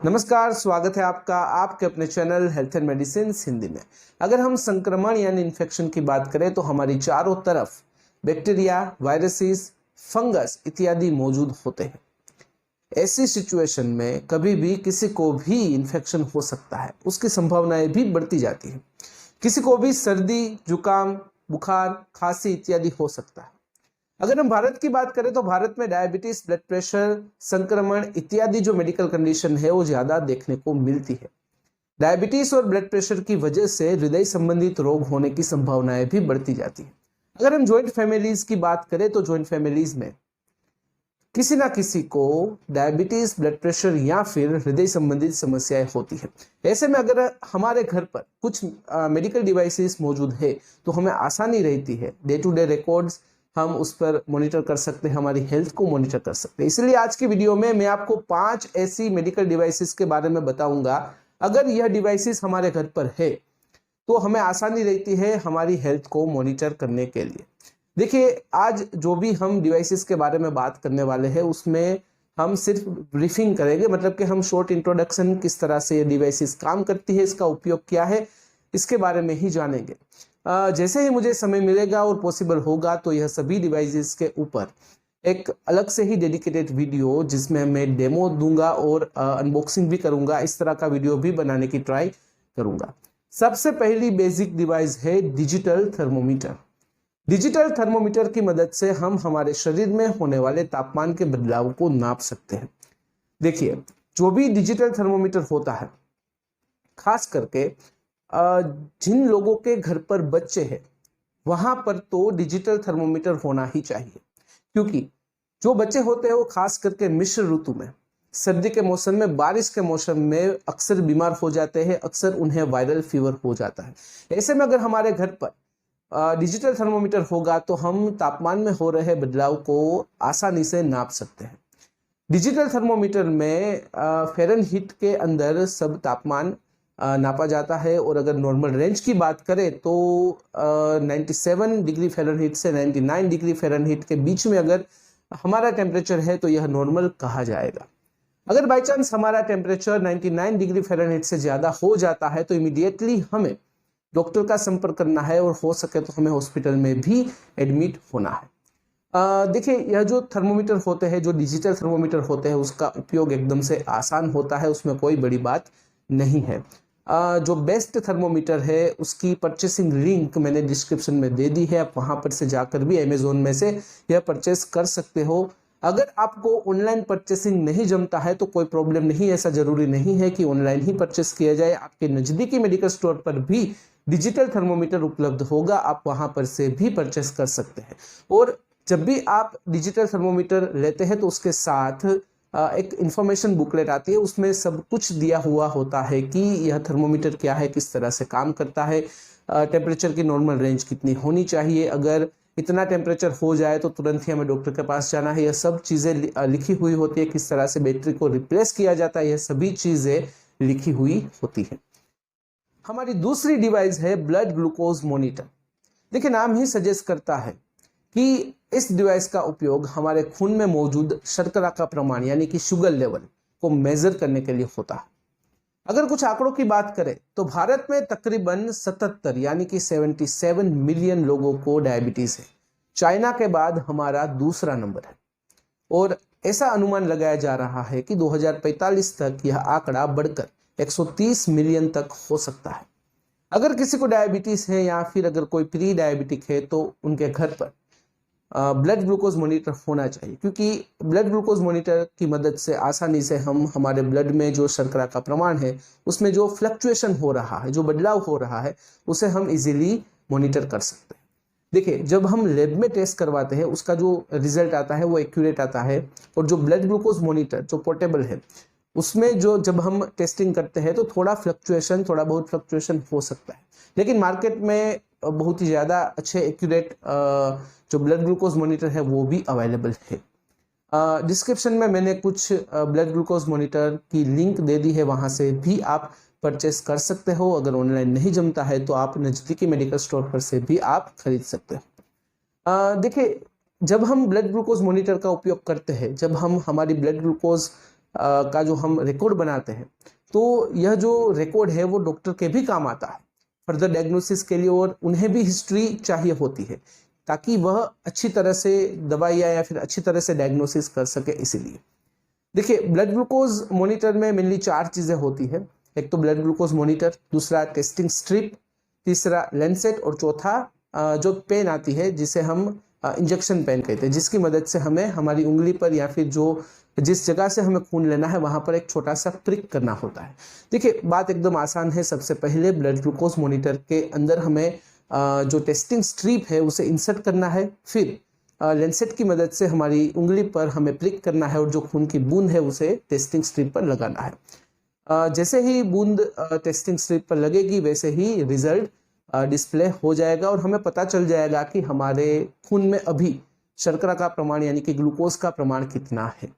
नमस्कार, स्वागत है आपका आपके अपने channel health and medicine Hindi में। अगर हम संक्रमण यानी इन्फेक्शन की बात करें तो हमारी चारों तरफ बैक्टीरिया, वायरसेस, फंगस इत्यादि मौजूद होते हैं। ऐसी सिचुएशन में कभी भी किसी को भी इन्फेक्शन हो सकता है, उसकी संभावनाएं भी बढ़ती जाती है। किसी को भी सर्दी, जुकाम, बुखार, खांसी इत्यादि हो सकता है। अगर हम भारत की बात करें तो भारत में डायबिटीज, ब्लड प्रेशर, संक्रमण इत्यादि जो मेडिकल कंडीशन है वो ज्यादा देखने को मिलती है। डायबिटीज और ब्लड प्रेशर की वजह से हृदय संबंधित रोग होने की संभावनाएं भी बढ़ती जाती है। अगर हम ज्वाइंट फैमिलीज की बात करें तो ज्वाइंट फैमिलीज में किसी ना किसी को डायबिटीज, ब्लड प्रेशर या फिर हृदय संबंधित समस्याएं होती है। ऐसे में अगर हमारे घर पर कुछ मेडिकल डिवाइसेस मौजूद है तो हमें आसानी रहती है, डे टू डे रिकॉर्ड्स हम उस पर मॉनिटर कर सकते हैं, हमारी हेल्थ को मॉनिटर कर सकते हैं। इसलिए आज की वीडियो में मैं आपको 5 ऐसी मेडिकल डिवाइसेस के बारे में बताऊंगा। अगर यह डिवाइसेस हमारे घर पर है तो हमें आसानी रहती है हमारी हेल्थ को मॉनिटर करने के लिए। देखिए, आज जो भी हम डिवाइसेस के बारे में बात करने वाले हैं उसमें हम सिर्फ ब्रीफिंग करेंगे, मतलब कि हम शॉर्ट इंट्रोडक्शन, किस तरह से ये डिवाइसेस काम करती है, इसका उपयोग क्या है, इसके बारे में ही जानेंगे। जैसे ही मुझे समय मिलेगा और पॉसिबल होगा तो यह सभी डिवाइसेस के ऊपर एक अलग से ही डेडिकेटेड वीडियो, जिसमें मैं डेमो दूंगा और अनबॉक्सिंग भी करूंगा, इस तरह का वीडियो भी बनाने की ट्राई करूंगा। सबसे पहली बेसिक डिवाइस है डिजिटल थर्मोमीटर। डिजिटल थर्मोमीटर की मदद से हम हमारे शरीर में होने वाले तापमान के बदलाव को नाप सकते हैं। देखिए, जो भी डिजिटल थर्मोमीटर होता है, खास करके जिन लोगों के घर पर बच्चे हैं वहां पर तो डिजिटल थर्मोमीटर होना ही चाहिए, क्योंकि जो बच्चे होते हैं वो खास करके मिश्र ऋतु में, सर्दी के मौसम में, बारिश के मौसम में अक्सर बीमार हो जाते हैं, अक्सर उन्हें वायरल फीवर हो जाता है। ऐसे में अगर हमारे घर पर डिजिटल थर्मोमीटर होगा तो हम तापमान में हो रहे बदलाव को आसानी से नाप सकते हैं। डिजिटल थर्मोमीटर में फ़ारेनहीट के अंदर सब तापमान नापा जाता है, और अगर नॉर्मल रेंज की बात करें तो 97 डिग्री फ़ारेनहीट से 99 डिग्री फ़ारेनहीट के बीच में अगर हमारा टेम्परेचर है तो यह नॉर्मल कहा जाएगा। अगर बाई चांस हमारा टेम्परेचर 99 डिग्री फ़ारेनहीट से ज़्यादा हो जाता है तो इमीडिएटली हमें डॉक्टर का संपर्क करना है, और हो सके तो हमें हॉस्पिटल में भी एडमिट होना है। देखिए, यह जो थर्मोमीटर होते हैं, जो डिजिटल थर्मोमीटर होते हैं, उसका उपयोग एकदम से आसान होता है, उसमें कोई बड़ी बात नहीं है। जो बेस्ट थर्मोमीटर है उसकी परचेसिंग लिंक मैंने डिस्क्रिप्शन में दे दी है, आप वहां पर से जाकर भी अमेजोन में से यह परचेस कर सकते हो। अगर आपको ऑनलाइन परचेसिंग नहीं जमता है तो कोई प्रॉब्लम नहीं, ऐसा जरूरी नहीं है कि ऑनलाइन ही परचेस किया जाए। आपके नज़दीकी मेडिकल स्टोर पर भी डिजिटल थर्मोमीटर उपलब्ध होगा, आप वहां पर से भी परचेस कर सकते हैं। और जब भी आप डिजिटल थर्मोमीटर लेते हैं तो उसके साथ एक इंफॉर्मेशन बुकलेट आती है, उसमें सब कुछ दिया हुआ होता है कि यह थर्मोमीटर क्या है, किस तरह से काम करता है, टेम्परेचर की नॉर्मल रेंज कितनी होनी चाहिए, अगर इतना टेम्परेचर हो जाए तो तुरंत ही हमें डॉक्टर के पास जाना है, यह सब चीज़ें लिखी हुई होती है। किस तरह से बैटरी को रिप्लेस किया जाता है, यह सभी चीज़ें लिखी हुई होती है। हमारी दूसरी डिवाइस है ब्लड ग्लूकोज मॉनिटर। देखिए, नाम ही सजेस्ट करता है कि इस डिवाइस का उपयोग हमारे खून में मौजूद शर्करा का प्रमाण यानी कि शुगर लेवल को मेजर करने के लिए होता है। अगर कुछ आंकड़ों की बात करें तो भारत में तकरीबन 77 यानी कि 77 मिलियन लोगों को डायबिटीज है। चाइना के बाद हमारा दूसरा नंबर है, और ऐसा अनुमान लगाया जा रहा है कि 2045 तक यह आंकड़ा बढ़कर 130 मिलियन तक हो सकता है। अगर किसी को डायबिटीज है या फिर अगर कोई प्री डायबिटिक है तो उनके घर पर ब्लड ग्लूकोज मॉनिटर होना चाहिए, क्योंकि ब्लड ग्लूकोज मॉनिटर की मदद से आसानी से हम हमारे ब्लड में जो शर्करा का प्रमाण है उसमें जो फ्लक्चुएशन हो रहा है, जो बदलाव हो रहा है, उसे हम इजीली मॉनिटर कर सकते हैं। देखिए, जब हम लैब में टेस्ट करवाते हैं उसका जो रिजल्ट आता है वो एक्यूरेट आता है, और जो ब्लड ग्लूकोज मॉनिटर जो पोर्टेबल है उसमें जो जब हम टेस्टिंग करते हैं तो थोड़ा बहुत फ्लक्चुएशन हो सकता है, लेकिन मार्केट में बहुत ही ज़्यादा अच्छे एक्यूरेट जो ब्लड ग्लूकोज मॉनिटर है वो भी अवेलेबल है। डिस्क्रिप्शन में मैंने कुछ ब्लड ग्लूकोज मॉनिटर की लिंक दे दी है, वहाँ से भी आप परचेस कर सकते हो। अगर ऑनलाइन नहीं जमता है तो आप नज़दीकी मेडिकल स्टोर पर से भी आप खरीद सकते हो। देखिए, जब हम ब्लड ग्लूकोज मॉनिटर का उपयोग करते हैं, जब हम हमारी ब्लड ग्लूकोज का जो हम रिकॉर्ड बनाते हैं, तो यह जो रिकॉर्ड है वो डॉक्टर के भी काम आता है फर्दर डायग्नोसिस के लिए, और उन्हें भी हिस्ट्री चाहिए होती है ताकि वह अच्छी तरह से दवाइयाँ या फिर अच्छी तरह से डायग्नोसिस कर सके। इसीलिए देखिए, ब्लड ग्लूकोज मॉनिटर में मेनली 4 चीज़ें होती है। एक तो ब्लड ग्लूकोज मॉनिटर, दूसरा टेस्टिंग स्ट्रिप, तीसरा लेंसेट, और चौथा जो पेन आती है जिसे हम इंजेक्शन पेन कहते हैं, जिसकी मदद से हमें हमारी उंगली पर या फिर जिस जगह से हमें खून लेना है वहां पर एक छोटा सा प्रिक करना होता है। देखिए, बात एकदम आसान है। सबसे पहले ब्लड ग्लूकोज मॉनिटर के अंदर हमें जो टेस्टिंग स्ट्रिप है उसे इंसर्ट करना है, फिर लेंसेट की मदद से हमारी उंगली पर हमें प्रिक करना है और जो खून की बूंद है उसे टेस्टिंग स्ट्रिप पर लगाना है। जैसे ही बूंद टेस्टिंग स्ट्रिप पर लगेगी वैसे ही रिजल्ट डिस्प्ले हो जाएगा और हमें पता चल जाएगा कि हमारे खून में अभी शर्करा का प्रमाण यानी कि ग्लूकोज का प्रमाण कितना है।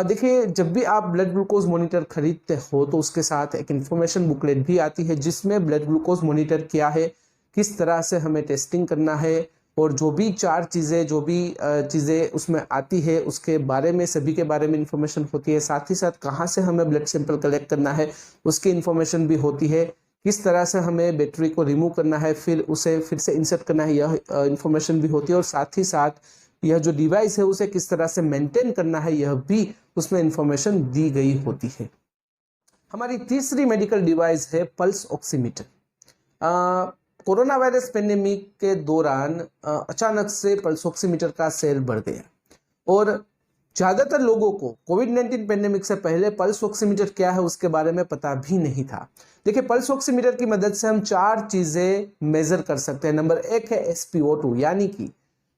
देखिए, जब भी आप ब्लड ग्लूकोज मॉनिटर खरीदते हो तो उसके साथ एक इन्फॉर्मेशन बुकलेट भी आती है जिसमें ब्लड ग्लूकोज मॉनिटर क्या है, किस तरह से हमें टेस्टिंग करना है, और जो भी 4 चीज़ें चीज़ें उसमें आती है उसके बारे में, सभी के बारे में इन्फॉर्मेशन होती है। साथ ही साथ कहाँ से हमें ब्लड सैंपल कलेक्ट करना है उसकी इन्फॉर्मेशन भी होती है। किस तरह से हमें बैटरी को रिमूव करना है, फिर उसे फिर से इंसर्ट करना है, यह इन्फॉर्मेशन भी होती है। और साथ ही साथ यह जो डिवाइस है उसे किस तरह से मेंटेन करना है यह भी उसमें इंफॉर्मेशन दी गई होती है। हमारी तीसरी मेडिकल डिवाइस है pulse oximeter. Corona virus pandemic के दौरान अचानक से पल्स ऑक्सीमीटर का सेल बढ़ गया और ज़्यादातर लोगों को कोविड-19 पेंडेमिक से पहले पल्स ऑक्सीमीटर क्या है उसके बारे में पता भी नहीं था। देखिए, पल्स ऑक्सीमीटर की मदद से हम 4 चीज़ें मेजर कर सकते हैं। नंबर 1 है SpO2 यानी कि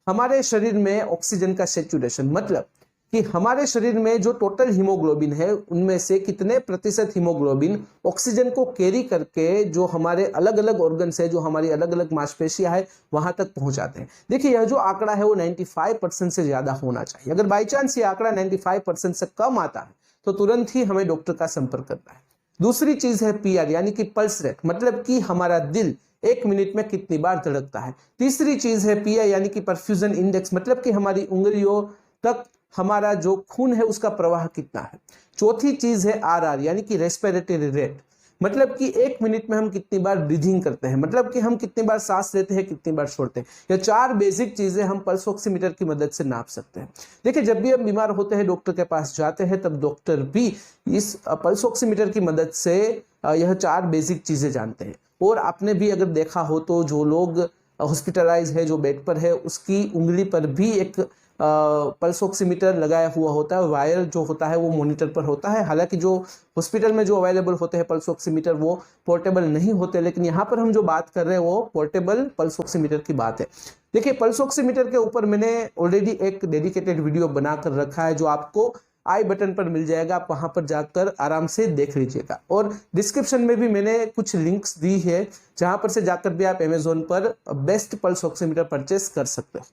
हमारे शरीर में ऑक्सीजन का सैचुरेशन, मतलब कि हमारे शरीर में जो टोटल हीमोग्लोबिन है उनमें से कितने प्रतिशत हीमोग्लोबिन ऑक्सीजन को कैरी करके जो हमारे अलग अलग ऑर्गन्स है, जो हमारी अलग अलग मांसपेशियां है वहां तक पहुंचाते हैं। देखिए, यह जो आंकड़ा है वो 95% से ज्यादा होना चाहिए। अगर बाई चांस ये आंकड़ा 95% से कम आता है तो तुरंत ही हमें डॉक्टर का संपर्क करना है। दूसरी चीज है PR यानी कि पल्स रेट, मतलब कि हमारा दिल 1 मिनट में कितनी बार धड़कता है। तीसरी चीज है PI यानी कि परफ्यूजन इंडेक्स, मतलब कि हमारी उंगलियों तक हमारा जो खून है उसका प्रवाह कितना है। चौथी चीज है RR यानी कि रेस्पिरेटरी रेट, मतलब कि 1 मिनट में हम कितनी बार ब्रीथिंग करते हैं, मतलब कि हम कितनी बार सांस लेते हैं, कितनी बार छोड़ते हैं। ये 4 बेसिक चीजें हम पल्स ऑक्सीमीटर की मदद से नाप सकते हैं। देखिए, जब भी हम बीमार होते हैं डॉक्टर के पास जाते हैं तब डॉक्टर भी इस पल्स ऑक्सीमीटर की मदद से यह 4 बेसिक चीजें जानते हैं। और आपने भी अगर देखा हो तो जो लोग हॉस्पिटलाइज है, जो बेड पर है, उसकी उंगली पर भी एक पल्स ऑक्सीमीटर लगाया हुआ होता है। वायर जो होता है वो मॉनिटर पर होता है। हालांकि जो हॉस्पिटल में जो अवेलेबल होते हैं पल्स ऑक्सीमीटर वो पोर्टेबल नहीं होते, लेकिन यहाँ पर हम जो बात कर रहे हैं वो पोर्टेबल पल्स ऑक्सीमीटर की बात है। देखिए, पल्स ऑक्सीमीटर के ऊपर मैंने ऑलरेडी एक डेडिकेटेड वीडियो बनाकर रखा है जो आपको आई बटन पर मिल जाएगा, आप वहां पर जाकर आराम से देख लीजिएगा। और डिस्क्रिप्शन में भी मैंने कुछ लिंक्स दी है जहां पर से जाकर भी आप अमेजोन पर बेस्ट पल्स ऑक्सीमीटर परचेस कर सकते हो।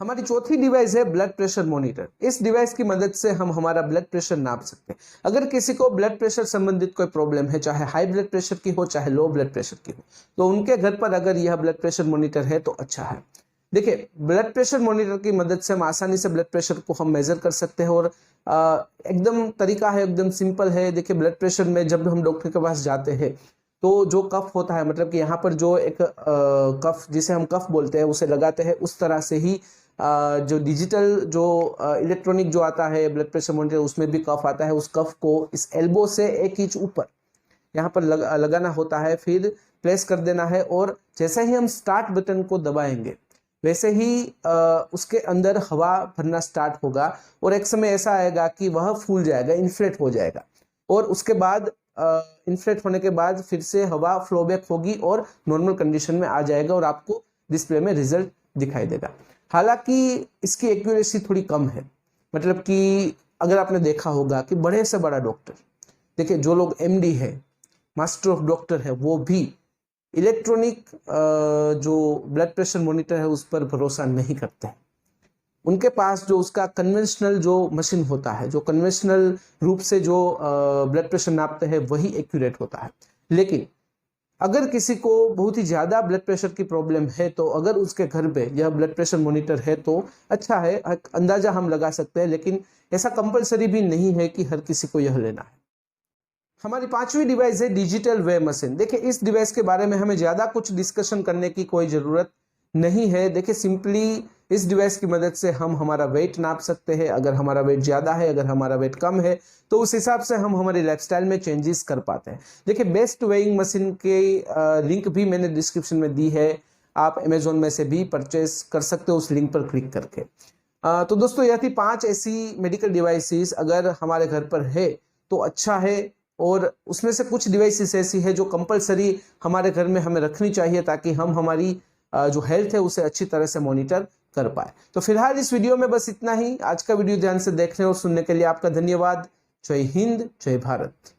हमारी चौथी डिवाइस है ब्लड प्रेशर मॉनिटर। इस डिवाइस की मदद से हम हमारा ब्लड प्रेशर नाप सकते हैं। अगर किसी को ब्लड प्रेशर संबंधित कोई प्रॉब्लम है, चाहे हाई ब्लड प्रेशर की हो चाहे लो ब्लड प्रेशर की हो, तो उनके घर पर अगर यह ब्लड प्रेशर मॉनिटर है तो अच्छा है। देखिए, ब्लड प्रेशर मॉनिटर की मदद से हम आसानी से ब्लड प्रेशर को हम मेजर कर सकते हैं और एकदम तरीका है, एकदम सिंपल है। देखिए, ब्लड प्रेशर में जब हम डॉक्टर के पास जाते हैं तो जो कफ होता है, मतलब कि यहाँ पर जो एक कफ जिसे हम कफ बोलते हैं उसे लगाते हैं, उस तरह से ही जो डिजिटल जो इलेक्ट्रॉनिक जो आता है ब्लड प्रेशर मॉनिटर उसमें भी कफ आता है। उस कफ को इस एल्बो से 1 इंच ऊपर यहाँ पर लगाना होता है, फिर प्लेस कर देना है और जैसे ही हम स्टार्ट बटन को दबाएंगे वैसे ही उसके अंदर हवा भरना स्टार्ट होगा और एक समय ऐसा आएगा कि वह फूल जाएगा, इन्फ्लेट हो जाएगा और उसके बाद इन्फ्लेट होने के बाद फिर से हवा फ्लो बैक होगी और नॉर्मल कंडीशन में आ जाएगा और आपको डिस्प्ले में रिजल्ट दिखाई देगा। हालांकि इसकी एक्यूरेसी थोड़ी कम है, मतलब कि अगर आपने देखा होगा कि बड़े से बड़ा डॉक्टर, देखिए जो लोग MD है, मास्टर ऑफ डॉक्टर है, वो भी इलेक्ट्रॉनिक जो ब्लड प्रेशर मॉनिटर है उस पर भरोसा नहीं करते हैं। उनके पास जो उसका कन्वेंशनल जो मशीन होता है, जो कन्वेंशनल रूप से जो ब्लड प्रेशर नापते हैं वही एक्यूरेट होता है। लेकिन अगर किसी को बहुत ही ज़्यादा ब्लड प्रेशर की प्रॉब्लम है तो अगर उसके घर पे यह ब्लड प्रेशर मॉनिटर है तो अच्छा है, अंदाजा हम लगा सकते हैं, लेकिन ऐसा कंपलसरी भी नहीं है कि हर किसी को यह लेना है। हमारी पांचवी डिवाइस है डिजिटल वेव मशीन। देखिए इस डिवाइस के बारे में हमें ज़्यादा कुछ डिस्कशन करने की कोई ज़रूरत नहीं है। देखिए सिंपली इस डिवाइस की मदद से हम हमारा वेट नाप सकते हैं। अगर हमारा वेट ज़्यादा है, अगर हमारा वेट कम है, तो उस हिसाब से हम हमारी लाइफस्टाइल में चेंजेस कर पाते हैं। देखिए बेस्ट वेइंग मशीन के लिंक भी मैंने डिस्क्रिप्शन में दी है, आप अमेजोन में से भी परचेस कर सकते हो उस लिंक पर क्लिक करके। तो दोस्तों यह थी 5 ऐसी मेडिकल डिवाइसेस अगर हमारे घर पर है तो अच्छा है, और उसमें से कुछ डिवाइसेस ऐसी है जो कंपलसरी हमारे घर में हमें रखनी चाहिए ताकि हम हमारी जो हेल्थ है उसे अच्छी तरह से मॉनिटर कर पाए। तो फिलहाल इस वीडियो में बस इतना ही। आज का वीडियो ध्यान से देखने और सुनने के लिए आपका धन्यवाद। जय हिंद, जय भारत।